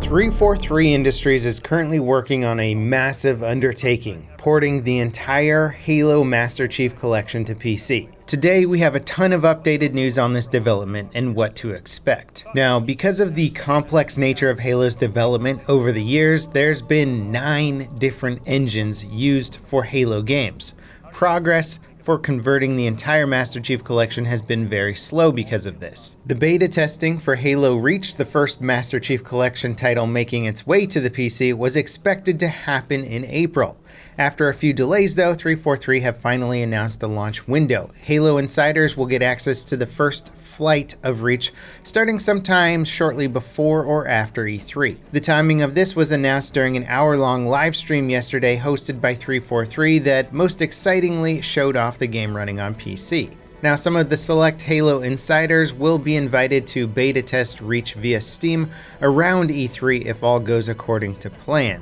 343 Industries is currently working on a massive undertaking, porting the entire Halo Master Chief Collection to PC. Today we have a ton of updated news on this development and what to expect. Now, because of the complex nature of Halo's development over the years, there's been 9 different engines used for Halo games. Progress for converting the entire Master Chief Collection has been very slow because of this. The beta testing for Halo Reach, the first Master Chief Collection title making its way to the PC, was expected to happen in April. After a few delays though, 343 have finally announced the launch window. Halo insiders will get access to the first flight of Reach starting sometime shortly before or after E3. The timing of this was announced during an hour-long live stream yesterday hosted by 343 that most excitingly showed off the game running on PC. Now, some of the select Halo insiders will be invited to beta test Reach via Steam around E3 if all goes according to plan.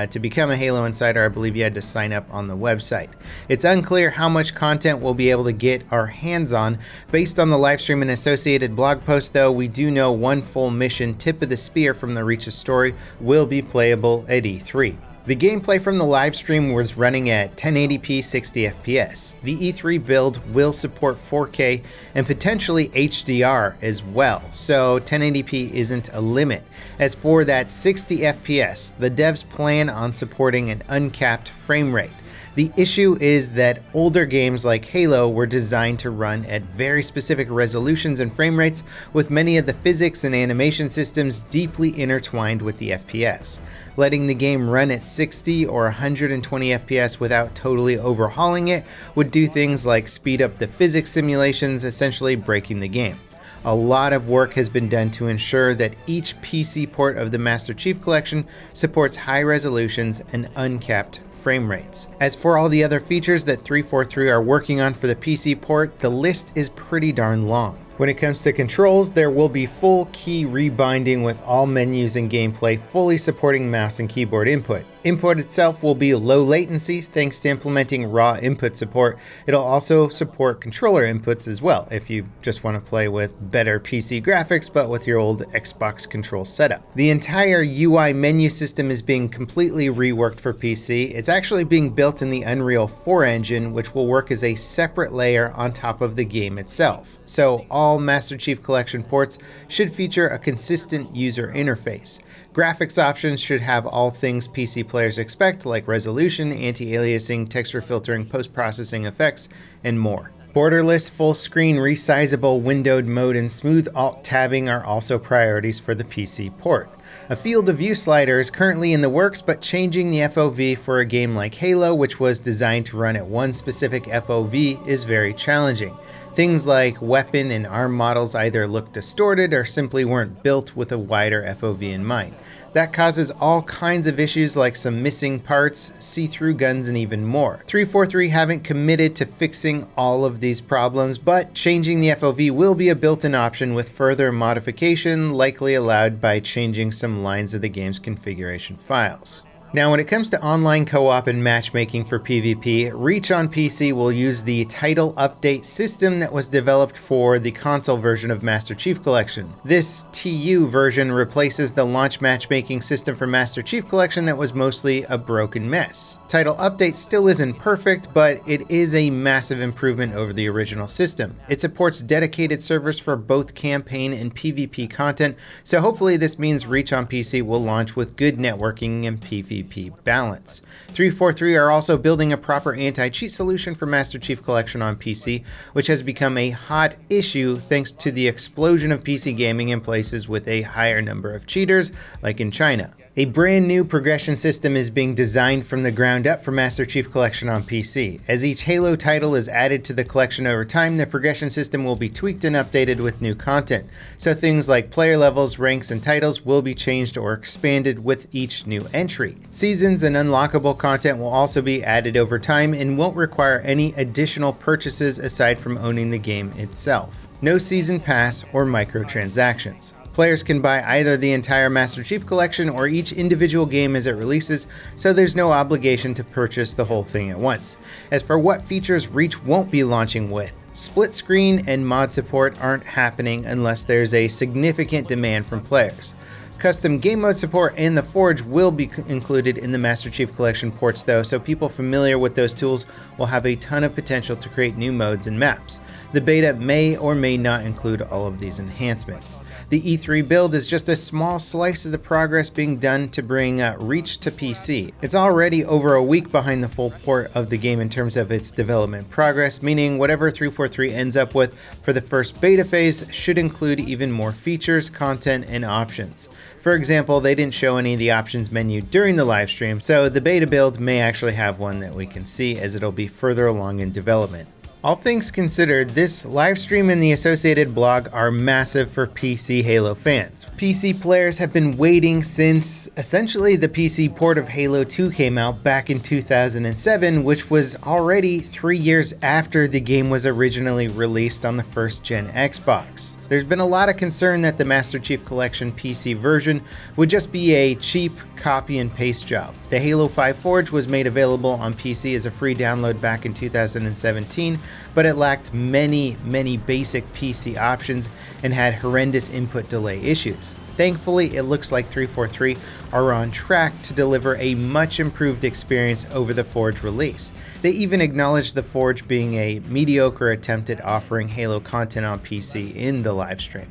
To become a Halo insider, I believe you had to sign up on the website. It's unclear how much content we'll be able to get our hands on. Based on the livestream and associated blog post though, we do know one full mission, Tip of the Spear from the Reach's story, will be playable at E3. The gameplay from the livestream was running at 1080p 60 FPS. The E3 build will support 4K and potentially HDR as well, so 1080p isn't a limit. As for that 60 FPS, the devs plan on supporting an uncapped frame rate. The issue is that older games like Halo were designed to run at very specific resolutions and frame rates, with many of the physics and animation systems deeply intertwined with the FPS. Letting the game run at 60 or 120 FPS without totally overhauling it would do things like speed up the physics simulations, essentially breaking the game. A lot of work has been done to ensure that each PC port of the Master Chief Collection supports high resolutions and uncapped frame rates. As for all the other features that 343 are working on for the PC port, the list is pretty darn long. When it comes to controls, there will be full key rebinding with all menus and gameplay fully supporting mouse and keyboard input. Input itself will be low latency thanks to implementing raw input support. It'll also support controller inputs as well if you just want to play with better PC graphics but with your old Xbox control setup. The entire UI menu system is being completely reworked for PC. It's actually being built in the Unreal 4 engine, which will work as a separate layer on top of the game itself. So all Master Chief Collection ports should feature a consistent user interface. Graphics options should have all things PC players expect, like resolution, anti-aliasing, texture filtering, post-processing effects, and more. Borderless, full-screen, resizable, windowed mode, and smooth alt-tabbing are also priorities for the PC port. A field of view slider is currently in the works, but changing the FOV for a game like Halo, which was designed to run at one specific FOV, is very challenging. Things like weapon and arm models either look distorted or simply weren't built with a wider FOV in mind. That causes all kinds of issues like some missing parts, see-through guns, and even more. 343 haven't committed to fixing all of these problems, but changing the FOV will be a built-in option with further modification likely allowed by changing some lines of the game's configuration files. Now, when it comes to online co-op and matchmaking for PvP, Reach on PC will use the title update system that was developed for the console version of Master Chief Collection. This TU version replaces the launch matchmaking system for Master Chief Collection that was mostly a broken mess. Title update still isn't perfect, but it is a massive improvement over the original system. It supports dedicated servers for both campaign and PvP content, so hopefully this means Reach on PC will launch with good networking and PvP balance. 343 are also building a proper anti-cheat solution for Master Chief Collection on PC, which has become a hot issue thanks to the explosion of PC gaming in places with a higher number of cheaters, like in China. A brand new progression system is being designed from the ground up for Master Chief Collection on PC. As each Halo title is added to the collection over time, the progression system will be tweaked and updated with new content. So things like player levels, ranks, and titles will be changed or expanded with each new entry. Seasons and unlockable content will also be added over time and won't require any additional purchases aside from owning the game itself. No season pass or microtransactions. Players can buy either the entire Master Chief Collection or each individual game as it releases, so there's no obligation to purchase the whole thing at once. As for what features Reach won't be launching with, split screen and mod support aren't happening unless there's a significant demand from players. Custom game mode support and the Forge will be included in the Master Chief Collection ports though, so people familiar with those tools will have a ton of potential to create new modes and maps. The beta may or may not include all of these enhancements. The E3 build is just a small slice of the progress being done to bring Reach to PC. It's already over a week behind the full port of the game in terms of its development progress, meaning whatever 343 ends up with for the first beta phase should include even more features, content, and options. For example, they didn't show any of the options menu during the live stream, so the beta build may actually have one that we can see as it'll be further along in development. All things considered, this live stream and the associated blog are massive for PC Halo fans. PC players have been waiting since essentially the PC port of Halo 2 came out back in 2007, which was already 3 years after the game was originally released on the first gen Xbox. There's been a lot of concern that the Master Chief Collection PC version would just be a cheap copy and paste job. The Halo 5 Forge was made available on PC as a free download back in 2017, but it lacked many basic PC options and had horrendous input delay issues. Thankfully, it looks like 343 are on track to deliver a much improved experience over the Forge release. They even acknowledged the Forge being a mediocre attempt at offering Halo content on PC in the livestream,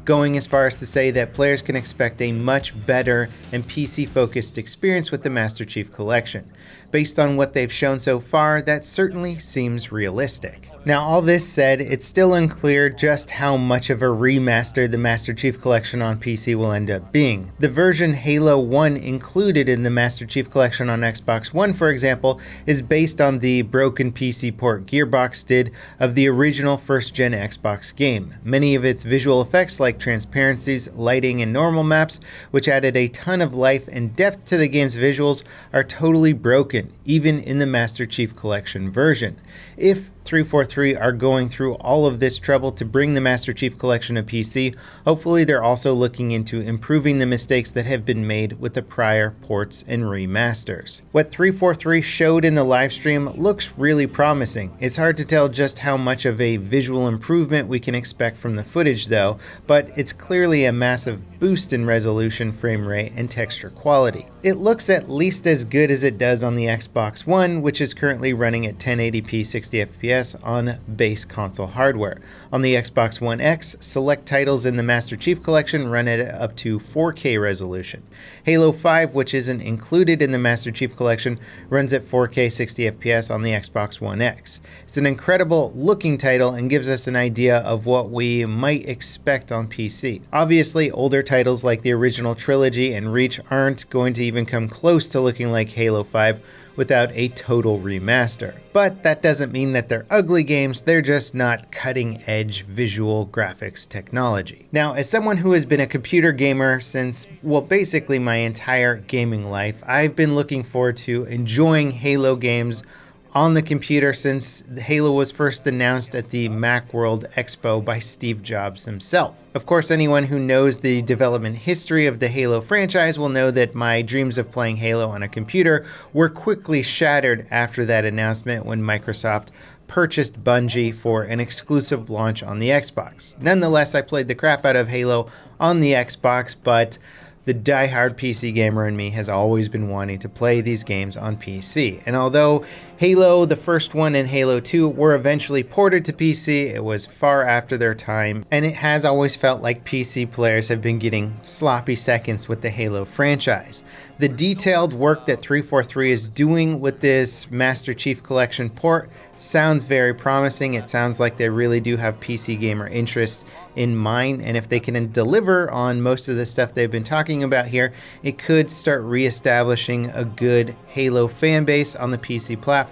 going as far as to say that players can expect a much better and PC-focused experience with the Master Chief Collection. Based on what they've shown so far, that certainly seems realistic. Now, all this said, it's still unclear just how much of a remaster the Master Chief Collection on PC will end up being. The version Halo 1 included in the Master Chief Collection on Xbox One, for example, is based on the broken PC port Gearbox did of the original first-gen Xbox game. Many of its visual effects like transparencies, lighting, and normal maps, which added a ton of life and depth to the game's visuals, are totally broken, even in the Master Chief Collection version. If 343 are going through all of this trouble to bring the Master Chief Collection to PC, hopefully they're also looking into improving the mistakes that have been made with the prior ports and remasters. What 343 showed in the livestream looks really promising. It's hard to tell just how much of a visual improvement we can expect from the footage though, but it's clearly a massive boost in resolution, frame rate, and texture quality. It looks at least as good as it does on the Xbox One, which is currently running at 1080p 60 FPS on base console hardware. On the Xbox One X, select titles in the Master Chief Collection run at up to 4K resolution. Halo 5, which isn't included in the Master Chief Collection, runs at 4K 60 FPS on the Xbox One X. It's an incredible looking title and gives us an idea of what we might expect on PC. Obviously, older titles like the original trilogy and Reach aren't going to even come close to looking like Halo 5 without a total remaster. But that doesn't mean that they're ugly games, they're just not cutting-edge visual graphics technology. Now, as someone who has been a computer gamer since, well, basically my entire gaming life, I've been looking forward to enjoying Halo games on the computer since Halo was first announced at the Macworld Expo by Steve Jobs himself. Of course, anyone who knows the development history of the Halo franchise will know that my dreams of playing Halo on a computer were quickly shattered after that announcement when Microsoft purchased Bungie for an exclusive launch on the Xbox. Nonetheless, I played the crap out of Halo on the Xbox, but the die-hard PC gamer in me has always been wanting to play these games on PC. And although Halo, the first one, and Halo 2 were eventually ported to PC, it was far after their time, and it has always felt like PC players have been getting sloppy seconds with the Halo franchise. The detailed work that 343 is doing with this Master Chief Collection port sounds very promising. It sounds like they really do have PC gamer interest in mind, and if they can deliver on most of the stuff they've been talking about here, it could start reestablishing a good Halo fan base on the PC platform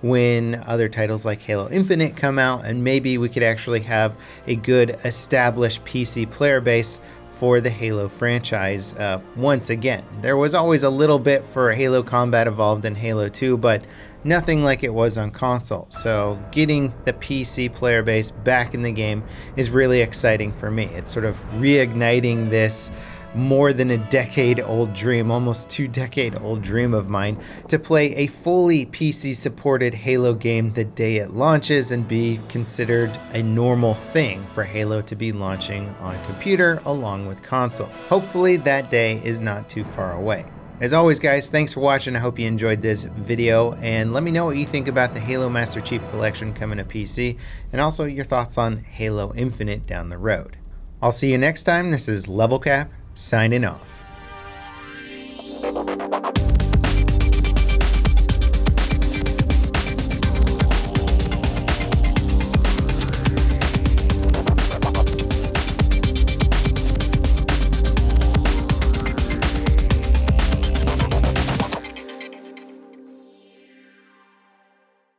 when other titles like Halo Infinite come out, and maybe we could actually have a good established PC player base for the Halo franchise once again. There was always a little bit for Halo Combat Evolved in Halo 2, but nothing like it was on console. So getting the PC player base back in the game is really exciting for me. It's sort of reigniting this more than a decade-old dream, almost 2-decade-old dream of mine, to play a fully PC-supported Halo game the day it launches and be considered a normal thing for Halo to be launching on computer along with console. Hopefully that day is not too far away. As always, guys, thanks for watching. I hope you enjoyed this video, and let me know what you think about the Halo Master Chief Collection coming to PC, and also your thoughts on Halo Infinite down the road. I'll see you next time. This is Level Cap, signing off.